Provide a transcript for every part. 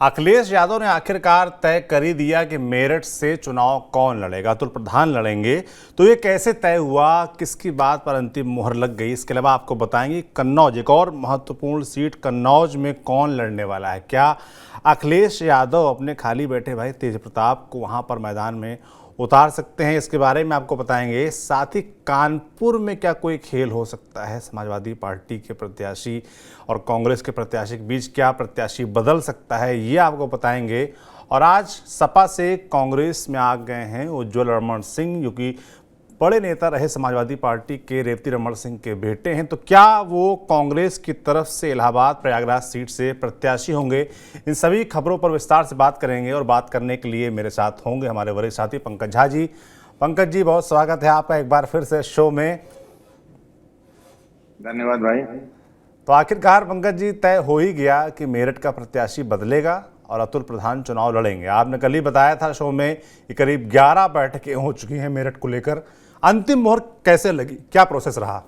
अखिलेश यादव ने आखिरकार तय कर ही दिया कि मेरठ से चुनाव कौन लड़ेगा। अतुल प्रधान लड़ेंगे। तो ये कैसे तय हुआ, किसकी बात पर अंतिम मुहर लग गई, इसके अलावा आपको बताएंगे कन्नौज, एक और महत्वपूर्ण सीट कन्नौज में कौन लड़ने वाला है। क्या अखिलेश यादव अपने खाली बैठे भाई तेज प्रताप को वहां पर मैदान में उतार सकते हैं, इसके बारे में आपको बताएंगे। साथ ही कानपुर में क्या कोई खेल हो सकता है, समाजवादी पार्टी के प्रत्याशी और कांग्रेस के प्रत्याशी के बीच क्या प्रत्याशी बदल सकता है, ये आपको बताएंगे। और आज सपा से कांग्रेस में आ गए हैं उज्ज्वल रमण सिंह, जो कि बड़े नेता रहे समाजवादी पार्टी के रेवती रमण सिंह के बेटे हैं। तो क्या वो कांग्रेस की तरफ से इलाहाबाद प्रयागराज सीट से प्रत्याशी होंगे, इन सभी खबरों पर विस्तार से बात करेंगे। और बात करने के लिए मेरे साथ होंगे हमारे वरिष्ठ साथी पंकज झा जी। पंकज जी, बहुत स्वागत है आपका एक बार फिर से शो में। धन्यवाद भाई। तो आखिरकार पंकज जी, तय हो ही गया कि मेरठ का प्रत्याशी बदलेगा और अतुल प्रधान चुनाव लड़ेंगे। आपने कल ही बताया था शो में कि करीब 11 बैठकें हो चुकी हैं मेरठ को लेकर। अंतिम मोहर कैसे लगी, क्या प्रोसेस रहा?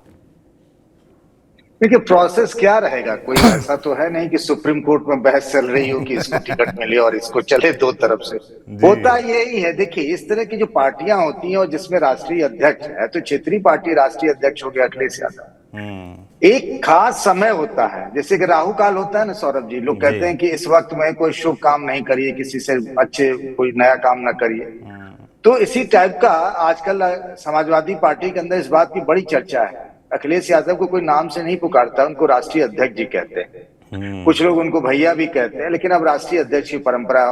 देखिए, प्रोसेस क्या रहेगा, कोई ऐसा तो है नहीं कि सुप्रीम कोर्ट में बहस चल रही हो कि इसको टिकट मिले और इसको चले दो तरफ से। होता यही है। देखिए, इस तरह की जो पार्टियां होती हैं और जिसमें राष्ट्रीय अध्यक्ष है, तो क्षेत्रीय पार्टी राष्ट्रीय अध्यक्ष हो गया अखिलेश यादव। एक खास समय होता है, जैसे कि राहु काल होता है ना सौरभ जी, लोग कहते हैं कि इस वक्त में कोई शुभ काम नहीं करिए, किसी से अच्छे कोई नया काम ना करिए। तो इसी टाइप का आजकल समाजवादी पार्टी के अंदर इस बात की बड़ी चर्चा है। अखिलेश यादव को कोई नाम से नहीं पुकारता, उनको राष्ट्रीय अध्यक्ष जी कहते हैं। कुछ लोग उनको भैया भी कहते हैं, लेकिन अब राष्ट्रीय अध्यक्ष की परंपरा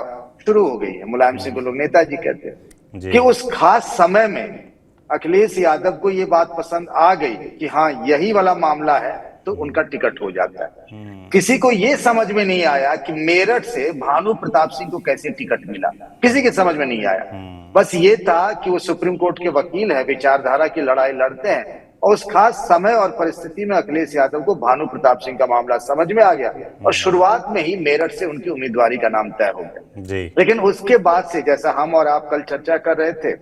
शुरू हो गई है। मुलायम सिंह को लोग नेताजी कहते हैं। कि उस खास समय में अखिलेश यादव को ये बात पसंद आ गई कि हाँ, यही वाला मामला है, तो उनका टिकट हो जाता है। किसी को ये समझ में नहीं आया कि मेरठ से भानु प्रताप सिंह को कैसे टिकट मिला, किसी के समझ में नहीं आया। बस ये था कि वो सुप्रीम कोर्ट के वकील है, विचारधारा की लड़ाई लड़ते हैं, और उस खास समय और परिस्थिति में अखिलेश यादव को भानु प्रताप सिंह का मामला समझ में आ गया और शुरुआत में ही मेरठ से उनकी उम्मीदवारी का नाम तय हो गया। लेकिन उसके बाद से, जैसा हम और आप कल चर्चा कर रहे थे,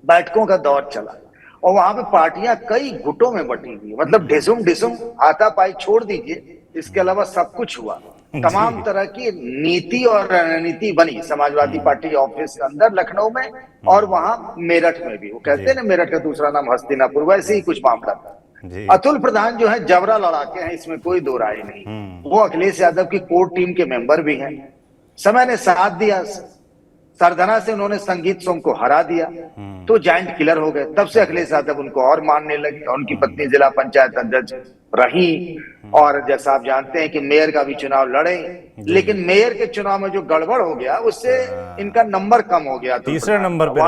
बैठकों का दौर चला और वहां पे पार्टियां कई गुटों में बटी हुई, मतलब ढिसुम ढिसुम हाथापाई छोड़ दीजिए, इसके अलावा सब कुछ हुआ। तमाम तरह की नीति और रणनीति बनी समाजवादी पार्टी ऑफिस के अंदर लखनऊ में और वहां मेरठ में भी। वो कहते हैं ना, मेरठ का दूसरा नाम हस्तिनापुर, वैसे ही कुछ मामला था। अतुल प्रधान जो है जबरा लड़ाके हैं, इसमें कोई दो राय नहीं। वो अखिलेश यादव की कोर टीम के मेंबर भी हैं। समय ने साथ दिया, सरधना से उन्होंने संगीत सोम को हरा दिया, तो जाइंट किलर हो गए। तब से अखिलेश यादव उनको और मानने लगे। उनकी पत्नी जिला पंचायत अध्यक्ष रही और जैसा आप जानते हैं कि मेयर का भी चुनाव लड़े, लेकिन मेयर के चुनाव में जो गड़बड़ हो गया उससे इनका नंबर कम हो गया। तीसरे नंबर पे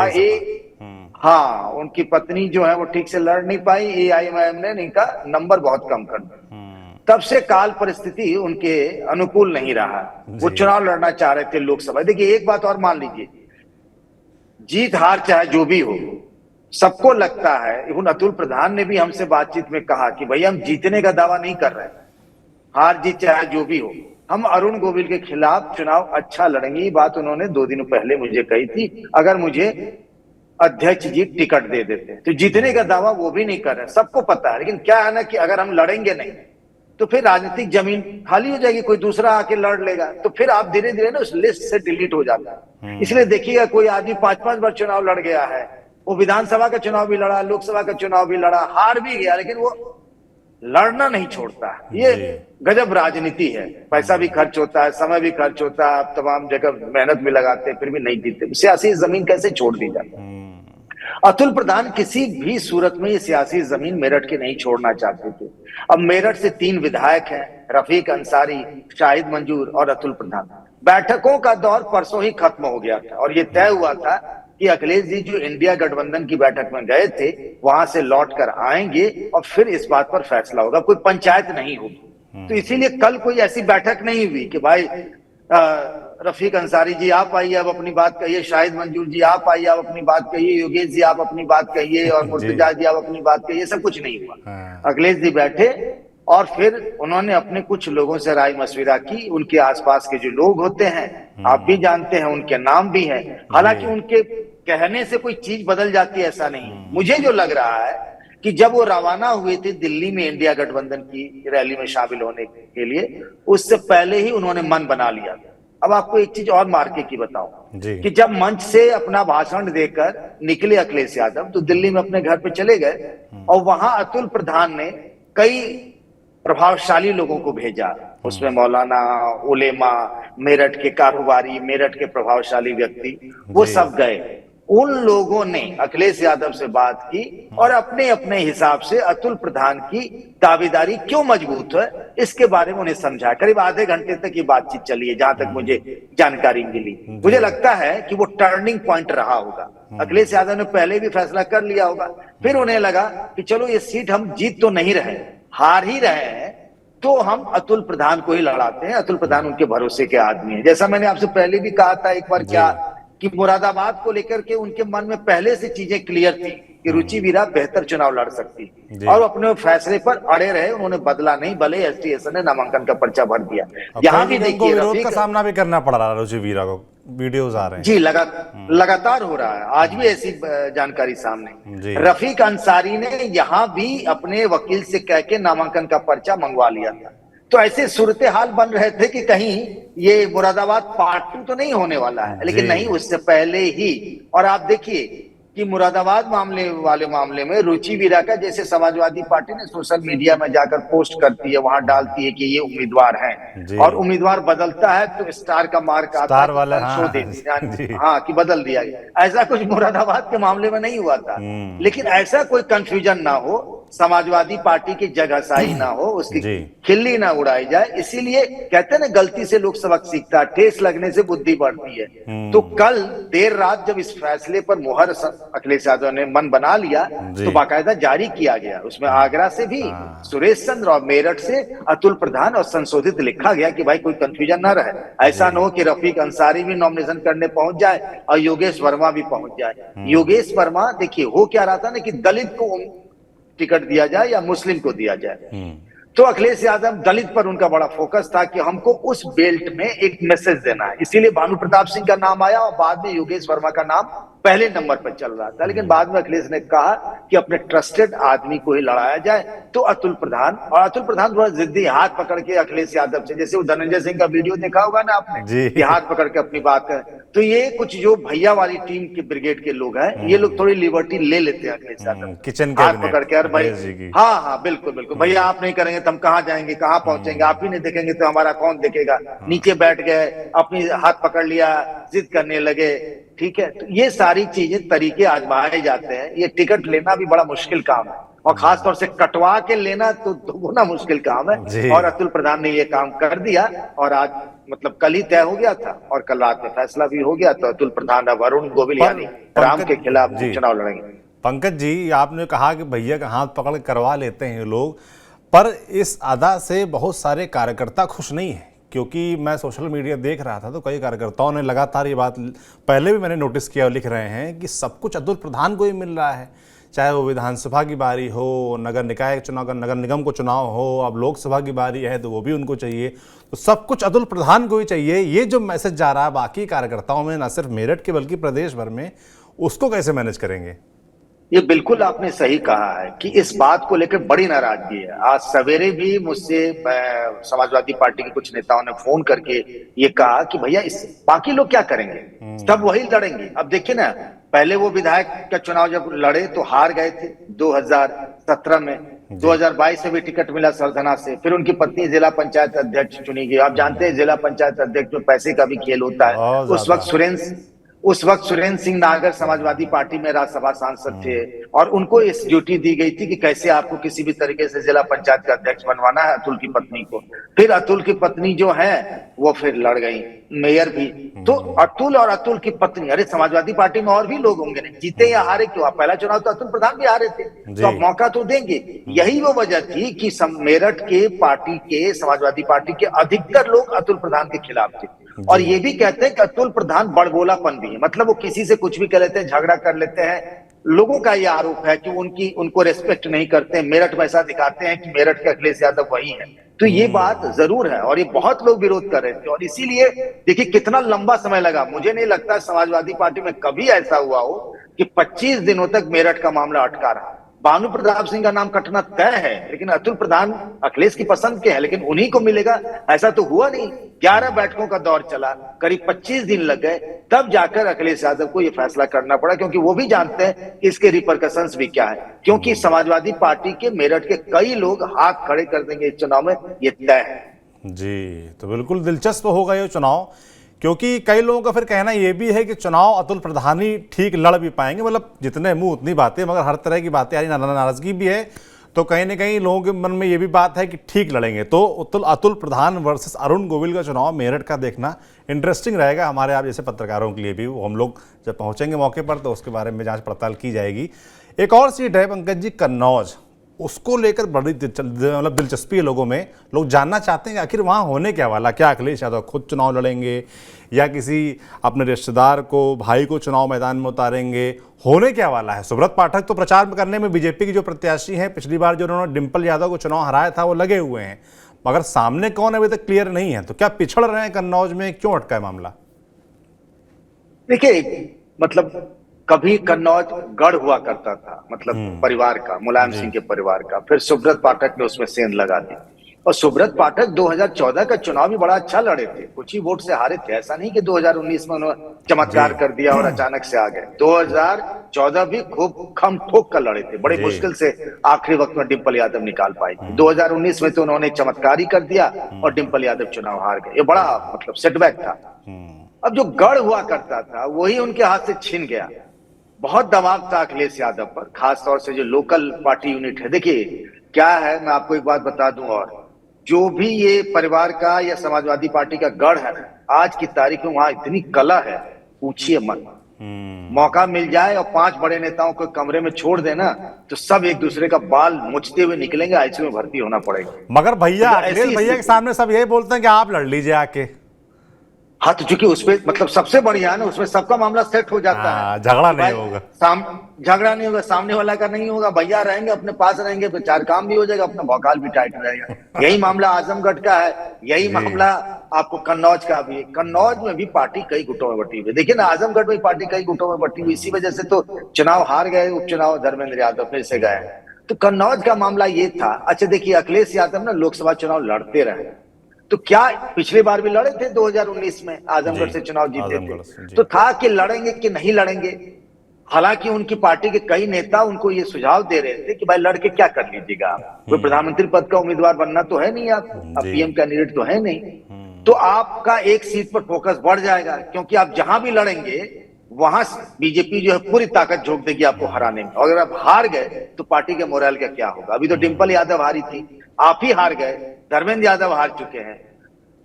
हाँ, उनकी पत्नी जो है वो ठीक से लड़ नहीं पाई, एआईएमआईएम ने इनका नंबर बहुत कम कर दिया। तब से काल परिस्थिति उनके अनुकूल नहीं रहा। वो चुनाव लड़ना चाह रहे थे लोकसभा। देखिए, एक बात और मान लीजिए, जीत हार चाहे जो भी हो, सबको लगता है, इवन अतुल प्रधान ने भी हमसे बातचीत में कहा कि भैया हम जीतने का दावा नहीं कर रहे, हार जीत चाहे जो भी हो, हम अरुण गोविल के खिलाफ चुनाव अच्छा लड़ेंगे। ये बात उन्होंने 2 दिन पहले मुझे कही थी। अगर मुझे अध्यक्ष जी टिकट दे देते, तो जीतने का दावा वो भी नहीं कर रहे, सबको पता है। लेकिन क्या है ना कि अगर हम लड़ेंगे नहीं तो फिर राजनीतिक जमीन खाली हो जाएगी, कोई दूसरा आके लड़ लेगा, तो फिर आप धीरे धीरे ना उस लिस्ट से डिलीट हो जाता है। इसलिए देखिएगा, कोई आदमी 5-5 बार चुनाव लड़ गया है, वो विधानसभा का चुनाव भी लड़ा, लोकसभा का चुनाव भी लड़ा, हार भी गया, लेकिन वो लड़ना नहीं छोड़ता। ये गजब राजनीति है। पैसा भी खर्च होता है, समय भी खर्च होता है, आप तमाम जगह मेहनत भी लगाते हैं, फिर भी नहीं जीतते। सियासी जमीन कैसे छोड़ दी जाती है? अतुल प्रधान किसी भी सूरत में ये सियासी जमीन मेरठ की नहीं छोड़ना चाहते थे। अब मेरठ से 3 विधायक हैं, रफीक अंसारी, शाहिद मंजूर और अतुल प्रधान। बैठकों का दौर परसों ही खत्म हो गया था और ये तय हुआ था कि अखिलेश जी जो इंडिया गठबंधन की बैठक में गए थे, वहां से लौट कर आएंगे और फिर इस बात पर फैसला होगा। कोई पंचायत नहीं होगी। तो इसीलिए कल कोई ऐसी बैठक नहीं हुई कि भाई रफीक अंसारी जी आप आइए, अब अपनी बात कहिए, शाहिद मंजूर जी आप आइए, आप अपनी बात कहिए, योगेश जी आप अपनी बात कहिए और मुर्तजा जी आप अपनी बात कहिए। सब कुछ नहीं हुआ। अखिलेश जी बैठे और फिर उन्होंने अपने कुछ लोगों से राय मशविरा की। उनके आसपास के जो लोग होते हैं, आप भी जानते हैं, उनके नाम भी हैं। हालांकि उनके कहने से कोई चीज बदल जाती है ऐसा नहीं। मुझे जो लग रहा है कि जब वो रवाना हुए थे दिल्ली में इंडिया गठबंधन की रैली में शामिल होने के लिए, उससे पहले ही उन्होंने मन बना लिया अब आपको एक चीज और मार्के की बताऊं जी कि जब मंच से अपना भाषण देकर निकले अखिलेश यादव तो दिल्ली में अपने घर पे चले गए और वहां अतुल प्रधान ने कई प्रभावशाली लोगों को भेजा। उसमें मौलाना, उलेमा, मेरठ के कारोबारी, मेरठ के प्रभावशाली व्यक्ति, वो जी सब गए। उन लोगों ने अखिलेश यादव से बात की और अपने अपने हिसाब से अतुल प्रधान की दावेदारी क्यों मजबूत है इसके बारे में उन्हें समझाया। करीब आधे घंटे तक ये बातचीत चली है, जहां तक मुझे जानकारी मिली। मुझे लगता है कि वो टर्निंग पॉइंट रहा होगा। अखिलेश यादव ने पहले भी फैसला कर लिया होगा, फिर उन्हें लगा कि चलो ये सीट हम जीत तो नहीं रहे, हार ही रहे हैं, तो हम अतुल प्रधान को ही लड़ाते हैं। अतुल प्रधान उनके भरोसे के आदमी हैं। जैसा मैंने आपसे पहले भी कहा था एक बार, क्या कि मुरादाबाद को लेकर के उनके मन में पहले से चीजें क्लियर थी कि रुचि वीरा बेहतर चुनाव लड़ सकती और अपने फैसले पर अड़े रहे। उन्होंने बदला नहीं, भले एसटीएस ने नामांकन का पर्चा भर दिया। यहाँ भी देखिए विरोध का सामना भी करना पड़ रहा है रुचि वीरा को, वीडियोज आ रहे हैं। जी, लगातार हो रहा है। आज भी ऐसी जानकारी सामने। रफीक अंसारी ने यहाँ भी अपने वकील से कह के नामांकन का पर्चा मंगवा लिया था। तो ऐसे सूरत हाल बन रहे थे कि कहीं ये मुरादाबाद पार्ट 2 तो नहीं होने वाला है, लेकिन नहीं, उससे पहले ही। और आप देखिए कि मुरादाबाद मामले में रुचि वीरा का, जैसे समाजवादी पार्टी ने सोशल मीडिया में जाकर पोस्ट करती है, वहां डालती है कि ये उम्मीदवार हैं, और उम्मीदवार बदलता है तो स्टार का मार्क आता है, वाला हाँ कि बदल दिया गया। ऐसा कुछ मुरादाबाद के मामले में नहीं हुआ था। लेकिन ऐसा कोई कंफ्यूजन ना हो, समाजवादी पार्टी की जगहसाई ना हो, उसकी खिल्ली ना उड़ाई जाए। इसीलिए कहते हैं ना, गलती से लोग सबक सीखता है, ठेस लगने से बुद्धि बढ़ती है। तो कल देर रात जब इस फैसले पर मुहर अखिलेश यादव ने मन बना लिया तो बाकायदा जारी किया गया। उसमें आगरा से भी सुरेश चंद्र और मेरठ से अतुल प्रधान और संशोधित लिखा गया कि भाई कोई कंफ्यूजन ना रहे। ऐसा न हो कि रफीक अंसारी भी नॉमिनेशन करने पहुंच जाए और योगेश वर्मा भी पहुंच जाए। योगेश वर्मा, देखिए हो क्या रहा था ना कि दलित को टिकट दिया जाए या मुस्लिम को दिया जाए, तो अखिलेश यादव दलित पर उनका बड़ा फोकस था कि हमको उस बेल्ट में एक मैसेज देना है। इसीलिए भानु प्रताप सिंह का नाम आया और बाद में योगेश वर्मा का नाम पहले नंबर पर चल रहा था। लेकिन बाद में अखिलेश ने कहा कि अपने ट्रस्टेड आदमी को ही लड़ाया जाए, तो अतुल प्रधान। और अतुल प्रधान थोड़ा जिद्दी, हाथ पकड़ के अखिलेश यादव से, जैसे वो धनंजय सिंह का वीडियो देखा होगा ना आपने, कि हाथ पकड़ के अपनी बात करें। तो ये कुछ जो भैया वाली टीम के ब्रिगेड के लोग हैं, ये लोग थोड़ी लिबर्टी ले लेते हैं अखिलेश यादव, किचन हाथ पकड़ के। और भाई हाँ, बिल्कुल बिल्कुल भैया, आप नहीं करेंगे तो हम कहाँ जाएंगे, कहाँ पहुंचेंगे, आप ही नहीं देखेंगे तो हमारा कौन देखेगा। नीचे बैठ गए, अपनी हाथ पकड़ लिया, जिद करने लगे। ठीक है, तो ये सारी चीजें, तरीके आजमाए जाते हैं। ये टिकट लेना भी बड़ा मुश्किल काम है, और खासतौर से कटवा के लेना तो दोगुना मुश्किल काम है। और अतुल प्रधान ने ये काम कर दिया, और आज मतलब कल ही तय हो गया था और कल रात में फैसला भी हो गया। तो अतुल प्रधान अब अरुण गोविल यानी राम के खिलाफ चुनाव लड़ेंगे। पंकज जी, आपने कहा कि भैया का हाथ पकड़ करवा लेते हैं लोग, पर इस अदा से बहुत सारे कार्यकर्ता खुश नहीं है। क्योंकि मैं सोशल मीडिया देख रहा था तो कई कार्यकर्ताओं ने लगातार ये बात, पहले भी मैंने नोटिस किया और लिख रहे हैं कि सब कुछ अतुल प्रधान को ही मिल रहा है। चाहे वो विधानसभा की बारी हो, नगर निकाय चुनाव, नगर निगम को चुनाव हो, अब लोकसभा की बारी है तो वो भी उनको चाहिए। तो सब कुछ अतुल प्रधान को ही चाहिए। ये जो मैसेज जा रहा है बाकी कार्यकर्ताओं में, न सिर्फ मेरठ के बल्कि प्रदेश भर में, उसको कैसे मैनेज करेंगे? ये बिल्कुल आपने सही कहा है कि इस बात को लेकर बड़ी नाराजगी है। आज सवेरे भी मुझसे समाजवादी पार्टी के कुछ नेताओं ने फोन करके ये कहा कि भैया इस बाकी लोग क्या करेंगे, सब वही लड़ेंगे। अब देखिए ना, पहले वो विधायक का चुनाव जब लड़े तो हार गए थे 2017 में, 2022 में भी टिकट मिला सरधना से, फिर उनकी पत्नी जिला पंचायत अध्यक्ष चुनी गई। आप जानते हैं जिला पंचायत अध्यक्ष में पैसे का भी खेल होता है। उस वक्त सुरेंद्र सिंह नागर समाजवादी पार्टी में राज्यसभा सांसद थे, और उनको इस ड्यूटी दी गई थी कि कैसे आपको किसी भी तरीके से जिला पंचायत का अध्यक्ष बनवाना है अतुल की पत्नी को। फिर अतुल की पत्नी जो है वो फिर लड़ गई मेयर भी। तो अतुल और अतुल की पत्नी, अरे समाजवादी पार्टी में और भी लोग होंगे, नहीं जीते या हारे क्यों, पहला चुनाव तो अतुल प्रधान भी हारे थे, तो अब मौका तो देंगे। यही वो वजह थी कि मेरठ के पार्टी के, समाजवादी पार्टी के अधिकतर लोग अतुल प्रधान के खिलाफ थे। और ये भी कहते हैं कि अतुल प्रधान बड़बोलापन भी है, मतलब वो किसी से कुछ भी कर लेते हैं, झगड़ा कर लेते हैं। लोगों का ये आरोप है कि उनको रेस्पेक्ट नहीं करते हैं। मेरठ में ऐसा दिखाते हैं कि मेरठ के अखिलेश यादव वही है। तो ये बात जरूर है, और ये बहुत लोग विरोध कर रहे थे। और इसीलिए देखिए कितना लंबा समय लगा। मुझे नहीं लगता समाजवादी पार्टी में कभी ऐसा हुआ हो कि 25 दिनों तक मेरठ का मामला अटका रहा। भानु प्रताप सिंह का नाम कटना तय है, लेकिन अतुल प्रधान अखिलेश की पसंद के है, लेकिन उन्हीं को मिलेगा ऐसा तो हुआ नहीं। 11 बैठकों का दौर चला, करीब 25 दिन लग गए, तब जाकर अखिलेश यादव को यह फैसला करना पड़ा, क्योंकि वो भी जानते हैं कि इसके रिपरकशंस भी क्या है। क्योंकि समाजवादी पार्टी के मेरठ के कई लोग हाथ खड़े कर देंगे इस चुनाव में, ये तय है। जी, तो बिल्कुल दिलचस्प होगा ये चुनाव, क्योंकि कई लोगों का फिर कहना यह भी है कि चुनाव अतुल प्रधान ही ठीक लड़ भी पाएंगे। मतलब जितने मुंह उतनी बातें, मगर हर तरह की बातें आ रही, नाराजगी भी है, तो कहीं ना कहीं लोगों के मन में ये भी बात है कि ठीक लड़ेंगे। तो अतुल प्रधान वर्सेस अरुण गोविल का चुनाव मेरठ का देखना इंटरेस्टिंग रहेगा हमारे आप जैसे पत्रकारों के लिए भी। हम लोग जब पहुंचेंगे मौके पर तो उसके बारे में जांच पड़ताल की जाएगी। एक और सीट है पंकज जी, कन्नौज, उसको लेकर बड़ी मतलब दिलचस्पी है लोगों में। लोग जानना चाहते हैं कि आखिर वहाँ होने क्या वाला, क्या अखिलेश यादव खुद चुनाव लड़ेंगे या किसी अपने रिश्तेदार को, भाई को चुनाव मैदान में उतारेंगे, होने क्या वाला है। सुब्रत पाठक तो प्रचार करने में बीजेपी की जो प्रत्याशी हैं, पिछली बार जो उन्होंने डिंपल यादव को चुनाव हराया था, वो लगे हुए हैं, मगर सामने कौन अभी तक क्लियर नहीं है। तो क्या पिछड़ रहे हैं कन्नौज में, क्यों अटका है मामला? देखिए, मतलब कभी कन्नौज गढ़ हुआ करता था, मतलब परिवार का, मुलायम सिंह के परिवार का, फिर सुब्रत पाठक ने उसमें सेंध लगा दी। और सुब्रत पाठक 2014 का चुनाव भी बड़ा अच्छा लड़े थे, कुछ ही वोट से हारे थे। ऐसा नहीं कि 2019 में उन्होंने चमत्कार कर दिया और अचानक से आ गए। 2014 भी खूब खम ठोक कर लड़े थे, बड़े मुश्किल से आखिरी वक्त में डिंपल यादव निकाल पाई थी। 2019 में तो उन्होंने चमत्कार ही कर दिया और डिंपल यादव चुनाव हार गए। ये बड़ा मतलब सेटबैक था। अब जो गढ़ हुआ करता था वही उनके हाथ से छिन गया। बहुत दबाव था अखिलेश यादव पर, खासतौर से जो लोकल पार्टी यूनिट है। देखिए क्या है, मैं आपको एक बात बता दूं, और जो भी ये परिवार का या समाजवादी पार्टी का गढ़ है, आज की तारीख में वहां इतनी कला है, पूछिए मत। मौका मिल जाए और 5 बड़े नेताओं को कमरे में छोड़ देना, तो सब एक दूसरे का बाल मुचते हुए निकलेंगे, आईसीयू में भर्ती होना पड़ेगा। मगर भैया, अखिलेश भैया के सामने सब यही बोलते हैं कि आप लड़ लीजिए आके। हाँ, तो चूंकि उसपे मतलब सबसे बढ़िया है ना, उसमें सबका मामला सेट हो जाता है, झगड़ा नहीं होगा, झगड़ा नहीं होगा, सामने वाला का नहीं होगा, भैया रहेंगे अपने पास, रहेंगे तो 4 काम भी हो जाएगा, अपना भौकाल भी टाइट रहेगा। यही मामला आजमगढ़ का है, यही मामला आपको कन्नौज का भी है। कन्नौज में भी पार्टी कई गुटों में बटी हुई है। देखिए ना, आजमगढ़ में पार्टी कई गुटों में बटी हुई, इसी वजह से तो चुनाव हार गए, उपचुनाव धर्मेंद्र यादव फिर से गए। तो कन्नौज का मामला ये था। अच्छा देखिए, अखिलेश यादव ना लोकसभा चुनाव लड़ते रहे, तो क्या पिछली बार भी लड़े थे 2019 में, आजमगढ़ से चुनाव जीते थे, तो था कि लड़ेंगे कि नहीं लड़ेंगे। हालांकि उनकी पार्टी के कई नेता उनको ये सुझाव दे रहे थे कि भाई लड़के क्या कर लीजिएगा, कोई प्रधानमंत्री पद का उम्मीदवार बनना तो है नहीं, आप पीएम कैंडिडेट तो है नहीं, तो आपका एक सीट पर फोकस बढ़ जाएगा, क्योंकि आप जहां भी लड़ेंगे वहां बीजेपी जो है पूरी ताकत झोंक देगी आपको हराने में। और अगर आप हार गए तो पार्टी के मोरल का क्या होगा। अभी तो डिंपल यादव हारी थी, आप ही हार गए, धर्मेंद्र यादव हार चुके हैं,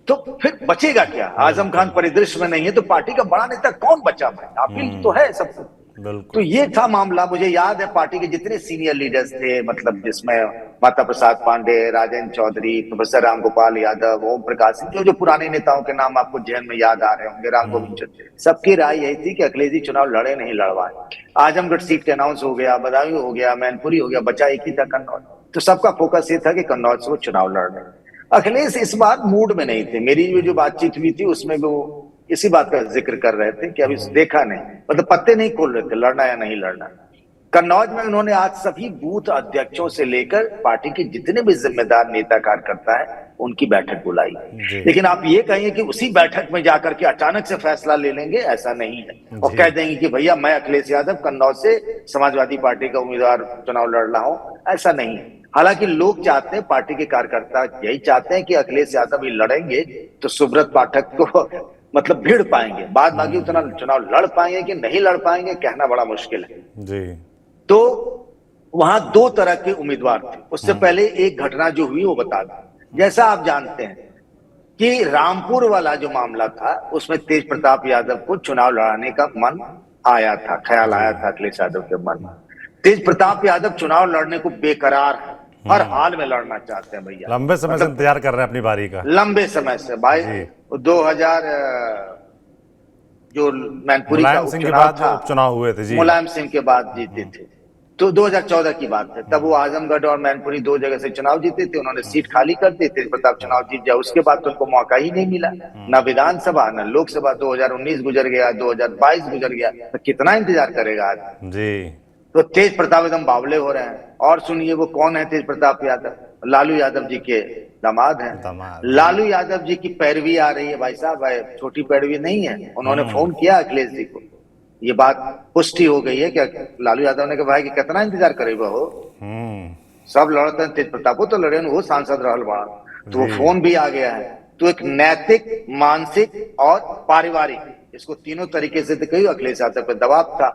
तो फिर बचेगा क्या। आजम खान परिदृश्य में नहीं है तो पार्टी का बड़ा नेता कौन बचा भाई, आप ही तो है सब। तो ये था मामला। मुझे याद है पार्टी के जितने सीनियर लीडर्स थे, मतलब जिसमें माता प्रसाद पांडे, राजेंद्र चौधरी, प्रोफेसर राम गोपाल यादव, ओम प्रकाश सिंह, जो पुराने नेताओं के नाम आपको जहन में याद आ रहे होंगे, राम गोविंद चौधरी, सबकी राय यही थी कि अखिलेश जी चुनाव लड़े नहीं लड़वाए। आजमगढ़ सीट के अनाउंस हो गया, बदायूं हो गया, मैनपुरी हो गया, बचा एक ही था कन्नौज। तो सबका फोकस ये था कि कन्नौज से वो चुनाव लड़ रहे। अखिलेश इस बार मूड में नहीं थे। मेरी जो बातचीत हुई थी उसमें वो इसी बात का जिक्र कर रहे थे कि अभी देखा नहीं, मतलब पत्ते नहीं खोल रहे थे लड़ना या नहीं लड़ना। कन्नौज में उन्होंने आज सभी बूथ अध्यक्षों से लेकर पार्टी के जितने भी जिम्मेदार नेता कार्यकर्ता है उनकी बैठक बुलाई। लेकिन आप ये कहेंगे कि उसी बैठक में जाकर के अचानक से फैसला ले लेंगे, ऐसा नहीं है। और कह देंगे कि भैया मैं अखिलेश यादव कन्नौज से समाजवादी पार्टी का उम्मीदवार चुनाव लड़ रहा हूं, ऐसा नहीं है। हालांकि लोग चाहते हैं, पार्टी के कार्यकर्ता यही चाहते हैं कि अखिलेश यादव ही लड़ेंगे तो सुब्रत पाठक को मतलब भीड़ पाएंगे, बाद बाकी उतना चुनाव लड़ पाएंगे कि नहीं लड़ पाएंगे कहना बड़ा मुश्किल है जी। तो वहां 2 तरह के उम्मीदवार थे। उससे पहले एक घटना जो हुई वो बता दूं। जैसा आप जानते हैं कि रामपुर वाला जो मामला था उसमें तेज प्रताप यादव को चुनाव लड़ाने का मन आया था, ख्याल आया था अखिलेश यादव के मन में। तेज प्रताप यादव चुनाव लड़ने को बेकरार है, हर हाल में लड़ना चाहते हैं भैया, लंबे समय से इंतजार कर रहे हैं अपनी बारी का, लंबे समय से भाई। 2000 जो मैनपुरी का उपचुनाव हुए थे जी, मुलायम सिंह के बाद जीते थे, तो 2014 की बात है। तब वो आजमगढ़ और मैनपुरी 2 जगह से चुनाव जीते थे, उन्होंने सीट खाली कर दी, तेज प्रताप चुनाव जीत जाए। उसके बाद तो उनको मौका ही नहीं मिला, ना विधानसभा ना लोकसभा। 2019 गुजर गया, 2022 गुजर गया, तो कितना इंतजार करेगा आज जी। तो तेज प्रताप एकदम बावले हो रहे हैं। और सुनिए वो कौन है तेज प्रताप यादव, लालू यादव जी के दामाद हैं। दामाद, लालू यादव जी की पैरवी आ रही है भाई साहब, छोटी पैरवी नहीं है। उन्होंने फोन किया अखिलेश जी को, ये बात पुष्टि हो गई है कि लालू यादव ने कहा भाई कि कितना इंतजार करेगा हो, सब लड़ते हैं, तेज प्रताप तो लड़े, वो सांसद रहल बड़ा, तो वो फोन भी आ गया है। तो एक नैतिक, मानसिक और पारिवारिक, इसको तीनों तरीके से कही अखिलेश यादव पे दबाव था।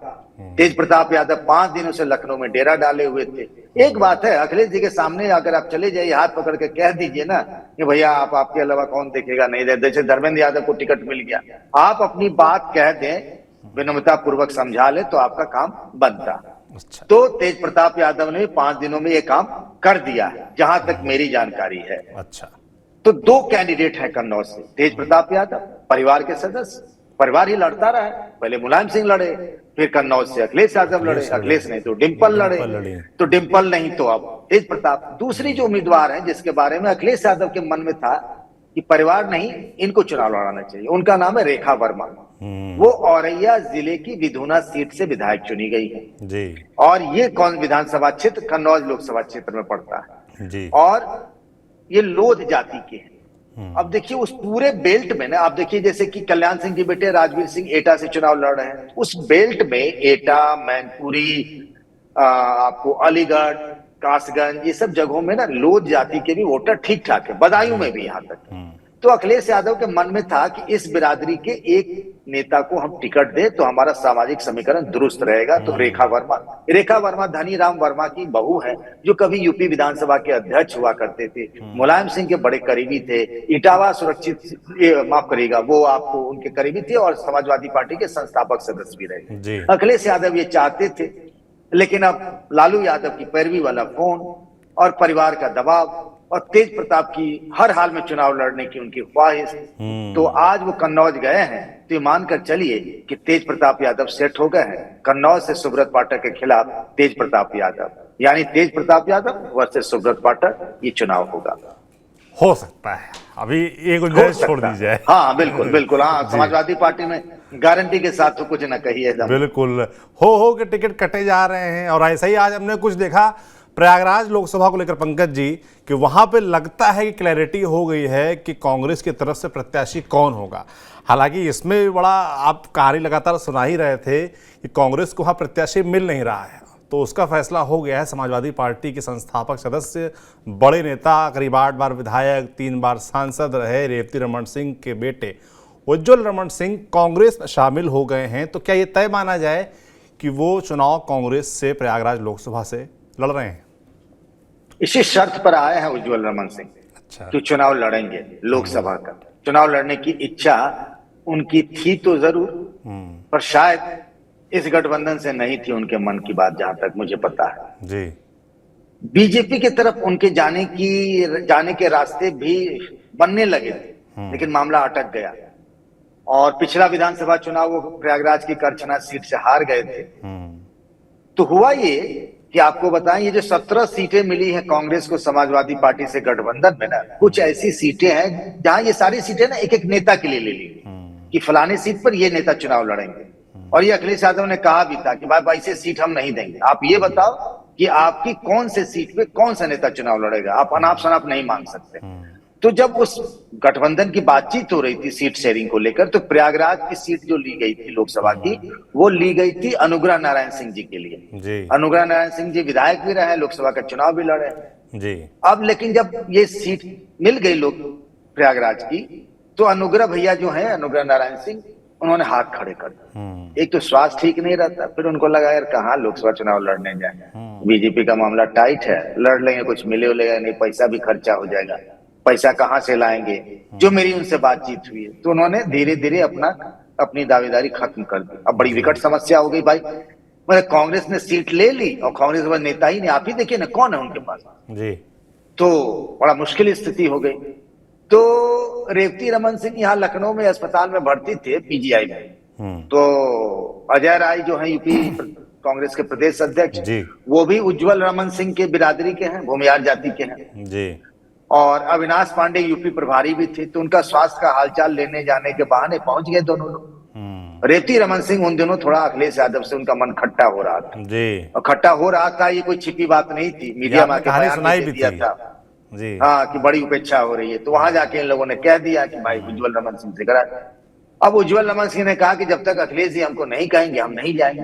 तेज प्रताप यादव 5 दिनों से लखनऊ में डेरा डाले हुए थे। एक बात है, अखिलेश जी के सामने अगर आप चले जाइए, हाथ पकड़ के कह दीजिए ना कि भैया आप, आपके अलावा कौन देखेगा, नहीं दे, जैसे धर्मेंद्र यादव को टिकट मिल गया, आप अपनी बात कह दें, विनम्रता पूर्वक समझा ले, तो आपका काम बनता। अच्छा। तो तेज प्रताप यादव ने 5 दिनों में ये काम कर दिया है, जहां तक मेरी जानकारी है। अच्छा। तो 2 कैंडिडेट हैं कन्नौज से, तेज प्रताप यादव परिवार के सदस्य, परिवार ही लड़ता रहा है। पहले मुलायम सिंह लड़े, फिर कन्नौज से अखिलेश यादव लड़े, अखिलेश नहीं तो डिंपल लड़े, तो डिंपल नहीं तो अब तेज प्रताप। दूसरी जो उम्मीदवार है जिसके बारे में अखिलेश यादव के मन में था कि परिवार नहीं, इनको चुनाव लड़ाना चाहिए, उनका नाम है रेखा वर्मा। वो औरैया जिले की विधुना सीट से विधायक चुनी गई है जी। और ये कौन विधानसभा क्षेत्र कन्नौज लोकसभा क्षेत्र में पड़ता है जी। और ये लोध जाति के हैं। अब देखिए उस पूरे बेल्ट में ना, आप देखिए जैसे कि कल्याण सिंह के बेटे राजवीर सिंह एटा से चुनाव लड़ रहे हैं, उस बेल्ट में एटा, मैनपुरी, आपको अलीगढ़, कासगंज, ये सब जगहों में ना लोध जाति के भी वोटर ठीक ठाक है, बदायूं में भी यहां तक। तो अखिलेश यादव के मन में था कि इस बिरादरी के एक नेता को हम टिकट दें तो हमारा सामाजिक समीकरण दुरुस्त रहेगा। तो रेखा वर्मा धनी राम वर्मा की बहू है, जो कभी यूपी विधानसभा के अध्यक्ष हुआ करते थे, मुलायम सिंह के बड़े करीबी थे, इटावा सुरक्षित, माफ करिएगा, वो आपको उनके करीबी थे और समाजवादी पार्टी के संस्थापक सदस्य भी रहे। अखिलेश यादव ये चाहते थे, लेकिन अब लालू यादव की पैरवी वाला फोन और परिवार का दबाव और तेज प्रताप की हर हाल में चुनाव लड़ने की उनकी ख्वाहिश, तो आज वो कन्नौज गए हैं। तो ये मानकर चलिए कि तेज प्रताप यादव सेट हो गए हैं। कन्नौज से सुब्रत पाठक के खिलाफ तेज प्रताप यादव, यानी तेज प्रताप यादव वर्सेस सुब्रत पाठक, ये चुनाव होगा। हो सकता है, अभी ये गुंजाइश छोड़ दी जाए। हाँ बिल्कुल बिल्कुल, हाँ समाजवादी पार्टी में गारंटी के साथ तो कुछ ना कहिए। बिल्कुल हो के टिकट कटे जा रहे हैं। और ऐसा ही आज हमने कुछ देखा प्रयागराज लोकसभा को लेकर पंकज जी, कि वहां पे लगता है कि क्लैरिटी हो गई है कि कांग्रेस की तरफ से प्रत्याशी कौन होगा। हालांकि इसमें बड़ा आप कहानी लगातार सुना ही रहे थे कि कांग्रेस को वहां प्रत्याशी मिल नहीं रहा है, तो उसका फैसला हो गया है। समाजवादी पार्टी के संस्थापक सदस्य, बड़े नेता, करीब 8 बार विधायक, 3 बार सांसद रहे रेवती रमन सिंह के बेटे उज्ज्वल रमन सिंह कांग्रेस में शामिल हो गए हैं। तो क्या ये तय माना जाए कि वो चुनाव कांग्रेस से प्रयागराज लोकसभा से लड़ रहे हैं? इसी शर्त पर आए हैं उज्ज्वल रमन सिंह। अच्छा। कि चुनाव लड़ेंगे, लोकसभा का चुनाव लड़ने की इच्छा उनकी थी तो जरूर, पर शायद इस गठबंधन से नहीं थी उनके मन की बात, जहां तक मुझे पता है। जी। बीजेपी की तरफ उनके जाने के रास्ते भी बनने लगे थे, लेकिन मामला अटक गया और पिछला विधानसभा चुनाव वो प्रयागराज की करछना सीट से हार गए थे। तो हुआ ये कि आपको बताएं, ये जो 17 सीटें मिली हैं कांग्रेस को समाजवादी पार्टी से गठबंधन में ना, कुछ ऐसी सीटें हैं जहां ये सारी सीटें ना एक एक नेता के लिए ले ली कि फलाने सीट पर ये नेता चुनाव लड़ेंगे। और ये अखिलेश यादव ने कहा भी था कि भाई ऐसे सीट हम नहीं देंगे, आप ये बताओ कि आपकी कौन से सीट पे कौन सा नेता चुनाव लड़ेगा, आप अनाप शनाप नहीं मांग सकते। तो जब उस गठबंधन की बातचीत हो रही थी सीट शेयरिंग को लेकर, तो प्रयागराज की सीट जो ली गई थी लोकसभा की, वो ली गई थी अनुग्रह नारायण सिंह जी के लिए। जी। अनुग्रह नारायण सिंह जी विधायक भी रहे, लोकसभा का चुनाव भी लड़े जी। अब लेकिन जब ये सीट मिल गई लोग प्रयागराज की, तो अनुग्रह भैया जो है, अनुग्रह नारायण सिंह, उन्होंने हाथ खड़े कर दिए। एक तो स्वास्थ्य ठीक नहीं रहता, फिर उनको लगा यार कहाँ लोकसभा चुनाव लड़ने जाए, बीजेपी का मामला टाइट है, लड़ लेंगे कुछ मिले उलेगा नहीं, पैसा भी खर्चा हो जाएगा, पैसा कहाँ से लाएंगे, जो मेरी उनसे बातचीत हुई है। तो उन्होंने धीरे धीरे अपनी दावेदारी खत्म कर दी। अब बड़ी विकट समस्या हो गई भाई, मतलब कांग्रेस ने सीट ले ली और कांग्रेस के नेता ही नहीं, आप ही देखिए ना कौन है उनके पास जी। तो बड़ा मुश्किल स्थिति हो गई। तो रेवती रमन सिंह यहाँ लखनऊ में अस्पताल में भर्ती थे, पीजीआई में। तो अजय राय जो है यूपी कांग्रेस के प्रदेश अध्यक्ष, वो भी उज्ज्वल रमन सिंह के बिरादरी के हैं, भूमियार जाति के हैं जी। और अविनाश पांडे यूपी प्रभारी भी थे। तो उनका स्वास्थ्य का हालचाल लेने जाने के बहाने पहुंच गए दोनों लोग। रेवती रमन सिंह उन दिनों थोड़ा अखिलेश यादव से उनका मन खट्टा हो रहा था, जी, और खट्टा हो रहा था, ये कोई छिपी बात नहीं थी, ये मीडिया में आपने आके कहानी बयान सुनाई भी दे भी दिया थी। था। जी, हाँ, कि बड़ी उपेक्षा हो रही है, तो वहां जाके इन लोगों ने कह दिया कि भाई उज्जवल रमन सिंह से करा। अब उज्जवल रमन सिंह ने कहा कि जब तक अखिलेश जी हमको नहीं कहेंगे हम नहीं जाएंगे।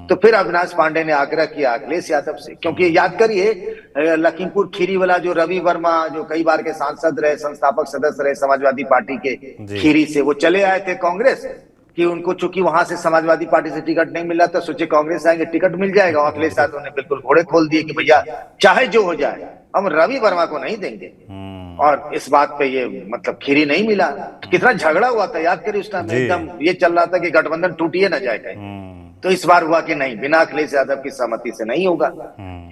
तो फिर अविनाश पांडे ने आग्रह किया अखिलेश यादव से, क्योंकि याद करिए लखीमपुर खीरी वाला जो रवि वर्मा, जो कई बार के सांसद रहे, संस्थापक सदस्य रहे समाजवादी पार्टी के जी। खीरी से, वो चले आए थे कांग्रेस, कि उनको चूंकि वहां से समाजवादी पार्टी से टिकट नहीं मिल रहा था, सोचे कांग्रेस आएंगे टिकट मिल जाएगा। और अखिलेश यादव ने बिल्कुल घोड़े खोल दिए कि भैया चाहे जो हो जाए हम रवि वर्मा को नहीं देंगे। और इस बात पे ये मतलब खीरी नहीं मिला, कितना झगड़ा हुआ था याद करिए उस टाइम, जी। एकदम ये चल रहा था कि गठबंधन टूटिए ना जाए कहीं। तो इस बार हुआ कि नहीं, बिना अखिलेश यादव की सहमति से नहीं होगा।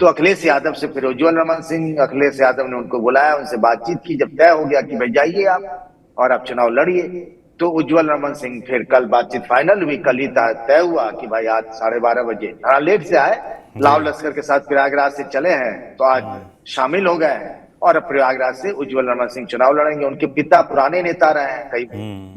तो अखिलेश यादव से फिर उज्जवल रमन सिंह, अखिलेश यादव ने उनको बुलाया, उनसे बातचीत की, जब तय हो गया कि भाई जाइए आप और आप चुनाव लड़िए, तो उज्जवल रमन सिंह फिर कल बातचीत फाइनल हुई, कल ही तय हुआ कि भाई आज 12:30 बजे, हाँ लेट से आए, लाव लश्कर के साथ प्रयागराज से चले हैं, तो आज शामिल हो गए हैं और अब प्रयागराज से उज्जवल रमन सिंह चुनाव लड़ेंगे। उनके पिता पुराने नेता रहे हैं, कई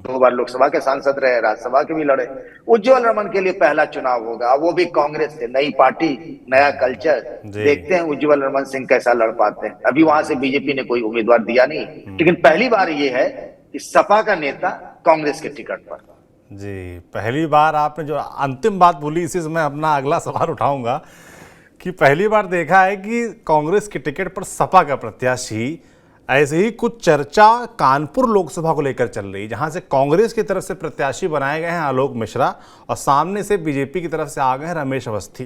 2 बार लोकसभा के सांसद रहे, राज्यसभा के भी लड़े। उज्जवल रमन के लिए पहला चुनाव होगा, वो भी कांग्रेस से, नई पार्टी, नया कल्चर, देखते हैं उज्जवल रमन सिंह कैसा लड़ पाते हैं। अभी वहां से बीजेपी ने कोई उम्मीदवार दिया नहीं, लेकिन पहली बार ये है कि सपा का नेता कांग्रेस के टिकट पर। जी, पहली बार आपने जो अंतिम बात बोली, इसी से मैं अपना अगला सवाल उठाऊंगा कि पहली बार देखा है कि कांग्रेस के टिकट पर सपा का प्रत्याशी। ऐसे ही कुछ चर्चा कानपुर लोकसभा को लेकर चल रही है, जहां से कांग्रेस की तरफ से प्रत्याशी बनाए गए हैं आलोक मिश्रा और सामने से बीजेपी की तरफ से आ गए हैं रमेश अवस्थी।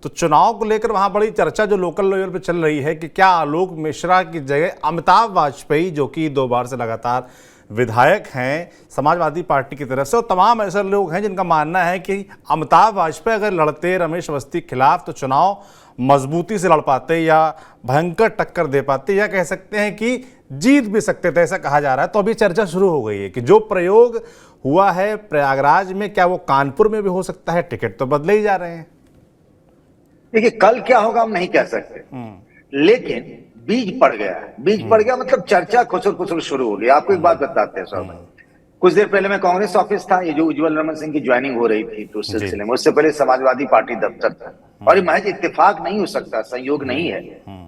तो चुनाव को लेकर वहां बड़ी चर्चा जो लोकल लेवल पे चल रही है कि क्या आलोक मिश्रा की जगह अमिताभ वाजपेयी, जो कि 2 बार से लगातार विधायक हैं समाजवादी पार्टी की तरफ से, और तमाम ऐसे लोग हैं जिनका मानना है कि अमिताभ वाजपेयी अगर लड़ते रमेश अवस्थी के खिलाफ तो चुनाव मजबूती से लड़ पाते या भयंकर टक्कर दे पाते, या कह सकते हैं कि जीत भी सकते थे, ऐसा कहा जा रहा है। तो अभी चर्चा शुरू हो गई है कि जो प्रयोग हुआ है प्रयागराज में, क्या वो कानपुर में भी हो सकता है? टिकट तो बदले ही जा रहे हैं। देखिए कल क्या होगा हम नहीं कह सकते, लेकिन बीज पड़ गया है। बीज पड़ गया मतलब चर्चा खुसर खुसर शुरू हो गई। आपको एक बात बताते हैं सौरभ, कुछ देर पहले मैं कांग्रेस ऑफिस था, ये जो उज्जवल रमन सिंह की ज्वाइनिंग हो रही थी, तो उस सिलसिले में उससे पहले समाजवादी पार्टी दफ्तर था। और ये महज इत्तेफाक नहीं हो सकता, संयोग नहीं है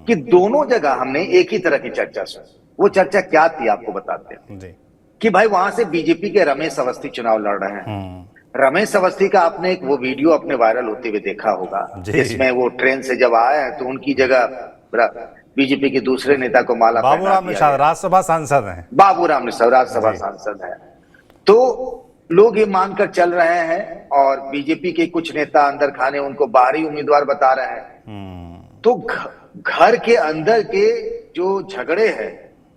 कि दोनों जगह हमने एक ही तरह की चर्चा सुनी। वो चर्चा क्या थी आपको बताते हैं कि भाई वहां से बीजेपी के रमेश अवस्थी चुनाव लड़ रहे हैं। रमेश अवस्थी का आपने एक वो वीडियो अपने वायरल होते हुए देखा होगा, जिसमें वो ट्रेन से जब आए हैं तो उनकी जगह बीजेपी के दूसरे नेता को माला बाबूराम निषाद राज्यसभा सांसद हैं। बाबूराम निषाद राज्यसभा सांसद है। तो लोग ये मानकर चल रहे हैं और बीजेपी के कुछ नेता अंदर खाने उनको बाहरी उम्मीदवार बता रहे हैं। तो घर के अंदर के जो झगड़े हैं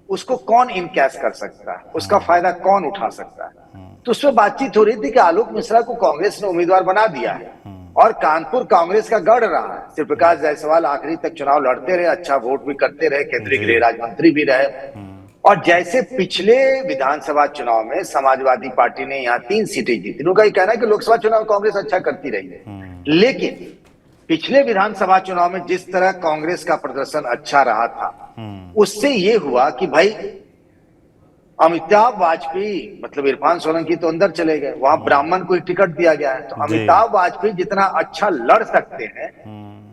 उसको कौन इनकैश कर सकता है, उसका फायदा कौन उठा सकता है। तो उसमें बातचीत हो रही थी कि आलोक मिश्रा को कांग्रेस ने उम्मीदवार बना दिया है और कानपुर कांग्रेस का गढ़ रहा है। शिव प्रकाश जायसवाल आखिरी तक चुनाव लड़ते रहे, अच्छा वोट भी करते रहे, केंद्रीय गृह राज्य मंत्री भी रहे। और जैसे पिछले विधानसभा चुनाव में समाजवादी पार्टी ने यहाँ 3 सीटें जीती, उनका ये कहना है कि लोकसभा चुनाव कांग्रेस अच्छा करती रही है, लेकिन पिछले विधानसभा चुनाव में जिस तरह कांग्रेस का प्रदर्शन अच्छा रहा था, उससे ये हुआ कि भाई अमिताभ वाजपेयी मतलब इरफान सोलंकी तो अंदर चले गए, वहां ब्राह्मण को टिकट दिया गया है। तो अमिताभ वाजपेयी जितना अच्छा लड़ सकते हैं,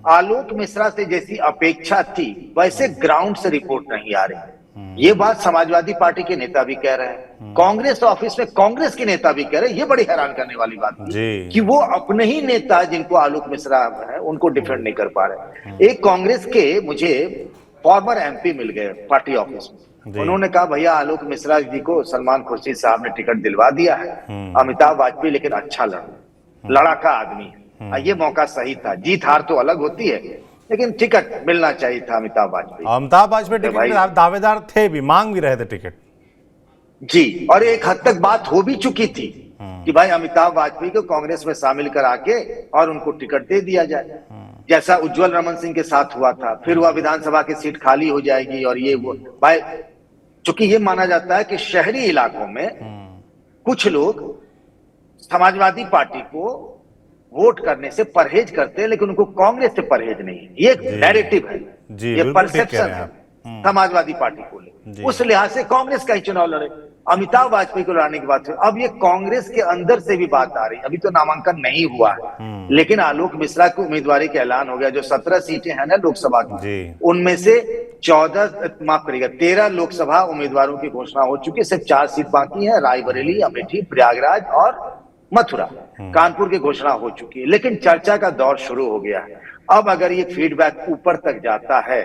आलोक मिश्रा से जैसी अपेक्षा थी वैसे ग्राउंड से रिपोर्ट नहीं आ रही। ये बात समाजवादी पार्टी के नेता भी कह रहे हैं, कांग्रेस ऑफिस में कांग्रेस के नेता भी कह रहे हैं। ये बड़ी हैरान करने वाली बात थी कि वो अपने ही नेता जिनको आलोक मिश्रा है उनको डिफेंड नहीं कर पा रहे। एक कांग्रेस के मुझे फॉर्मर एमपी मिल गए पार्टी ऑफिस में, उन्होंने कहा भैया आलोक मिश्रा जी को सलमान खुर्शीद साहब ने टिकट दिलवा दिया है, अमिताभ वाजपेयी लेकिन अच्छा लड़ाका आदमी है, ये मौका सही था। जीत हार तो अलग होती है, लेकिन टिकट मिलना चाहिए था अमिताभ वाजपेयी। अमिताभ वाजपेयी टिकट दावेदार थे भी, मांग भी रहे थे टिकट जी, और एक हद तक बात हो भी चुकी थी कि भाई अमिताभ वाजपेयी को कांग्रेस में शामिल करा के और उनको टिकट दे दिया जाए, जैसा उज्जवल रमन सिंह के साथ हुआ था। फिर वह विधानसभा की सीट खाली हो जाएगी और ये वो भाई, चूंकि ये माना जाता है कि शहरी इलाकों में कुछ लोग समाजवादी पार्टी को वोट करने से परहेज करते हैं, लेकिन उनको कांग्रेस से परहेज नहीं है। ये नैरेटिव है, ये परसेप्शन है समाजवादी पार्टी को ले। उस लिहाज से कांग्रेस का ही चुनाव लड़े अमिताभ वाजपेयी को लाने की बात है। अब ये कांग्रेस के अंदर से भी बात आ रही है। अभी तो नामांकन नहीं हुआ है, लेकिन आलोक मिश्रा की उम्मीदवारी का ऐलान हो गया। जो 17 सीटें हैं ना लोकसभा की, जी। उनमें से 14 माफ करिएगा 13 लोकसभा उम्मीदवारों की घोषणा हो चुकी है। सिर्फ 4 सीट बाकी है, रायबरेली, अमेठी, प्रयागराज और मथुरा। कानपुर की घोषणा हो चुकी है, लेकिन चर्चा का दौर शुरू हो गया है। अब अगर ये फीडबैक ऊपर तक जाता है,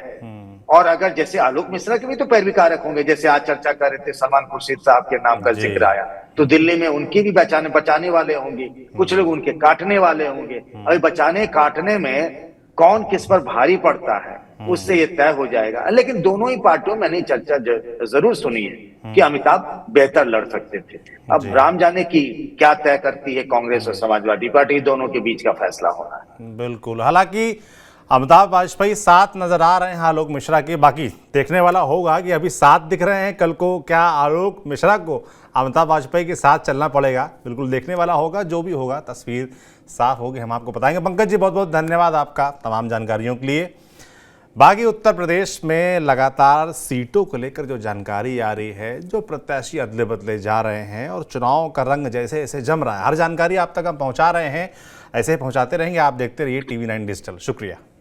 और अगर जैसे आलोक मिश्रा के भी तो पैरवीकारक होंगे, जैसे आज चर्चा कर रहे थे सलमान खुर्शीद साहब के नाम का जिक्र आया, तो दिल्ली में उनकी भी बचाने वाले होंगे, कुछ लोग उनके काटने वाले होंगे। अभी बचाने काटने में कौन किस पर भारी पड़ता है उससे ये तय हो जाएगा। लेकिन दोनों ही पार्टियों में मैंने चर्चा जरूर सुनी है कि अमिताभ बेहतर लड़ सकते थे। अब राम जाने की क्या तय करती है कांग्रेस और समाजवादी पार्टी, दोनों के बीच का फैसला होना है। बिल्कुल। हालांकि अमिताभ वाजपेयी 7 नजर आ रहे हैं आलोक मिश्रा के। बाकी देखने वाला होगा कि अभी 7 दिख रहे हैं, कल को क्या आलोक मिश्रा को अमिताभ वाजपेयी के साथ चलना पड़ेगा। बिल्कुल देखने वाला होगा, जो भी होगा तस्वीर साफ होगी, हम आपको बताएंगे। पंकज जी, बहुत बहुत धन्यवाद आपका तमाम जानकारियों के लिए। बाकी उत्तर प्रदेश में लगातार सीटों को लेकर जो जानकारी आ रही है, जो प्रत्याशी अदले बदले जा रहे हैं और चुनाव का रंग जैसे जैसे जम रहा है, हर जानकारी आप तक हम पहुंचा रहे हैं, ऐसे पहुंचाते रहेंगे। आप देखते रहिए TV9 डिजिटल। शुक्रिया।